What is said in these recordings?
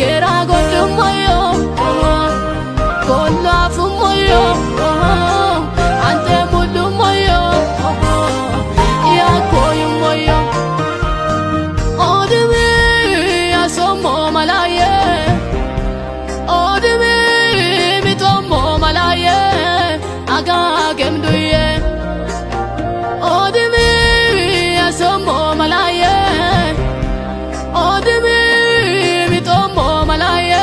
gera godum moyo kolla fu moyo ante mudu moyo ya koy moyo odimi asomo malaye odimi bitomo malaye aga gemduye odimi asomo malaye odimi bitomo malaye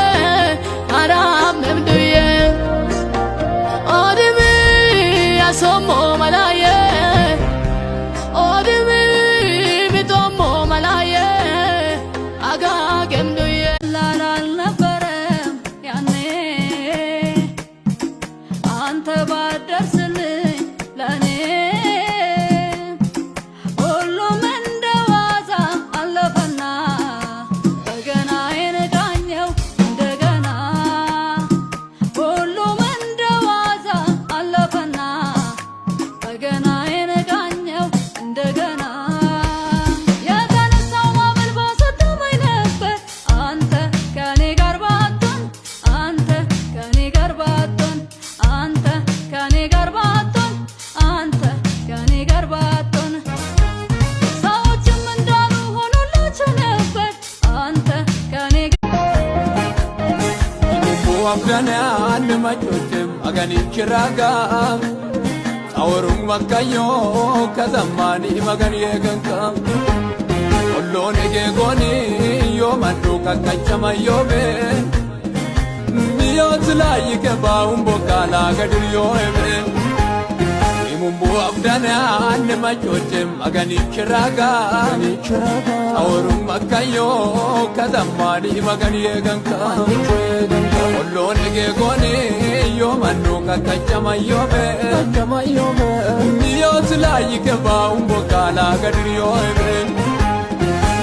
aram nemduye odimi asomo malaye odimi bitomo malaye aga gemduye laral nabarem yane anta badersልኝ ለኔ ሁሉም እንደዋዛ አለፈና በገናዬን ዳኘው እንደገና ሁሉም እንደዋዛ አለፈና በገናዬን ዳኘው እንደገና የተነሳው ማዕበል በሰጠመኝ ነበር አንተ ከኔ ጋር ባትሆን አንተ ከኔ ጋር ባትሆን አንተ ከኔ ጋር ባትሆን አንተ ከኔ ጋር ባትሆን ሰዎችም እንዳሉ ሆኖላቸው ነበር አንተ ከኔ Abdana anmachotem agani chiraga Aurung makayo kazamani magani eganka Ollone ge goni yo mandu kakachama yo be Niyo tlayi ke baumbo kala gadir yo ebe Imumbu abdana anmachotem agani chiraga Aurung makayo kazamani magani eganka Ollone ge goni yo mandu kakachama yo be Niyo tlayi ke baumbo kala gadir yo ebe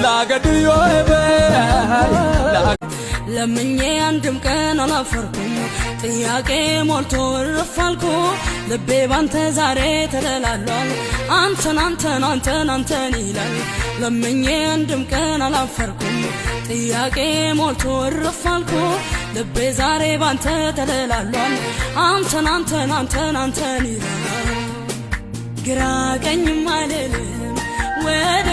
La gadir yo ebe ለምኜ አንድም ቀን አላፈርኩም ጥያቄ ሞልቶ ረፋልኩ ልቤ ባንተ ዛሬ ተደላሏል አንተን አንተን አንተን አንተን ይላል ለምኜ አንድም ቀን አላፈርኩም ጥያቄ ሞልቶ ረፋልኩ ልቤ ዛሬ ባንተ ተደላሏል አንተን አንተን አንተን አንተን ይላል ግራ ቀኝም አይልም ወደ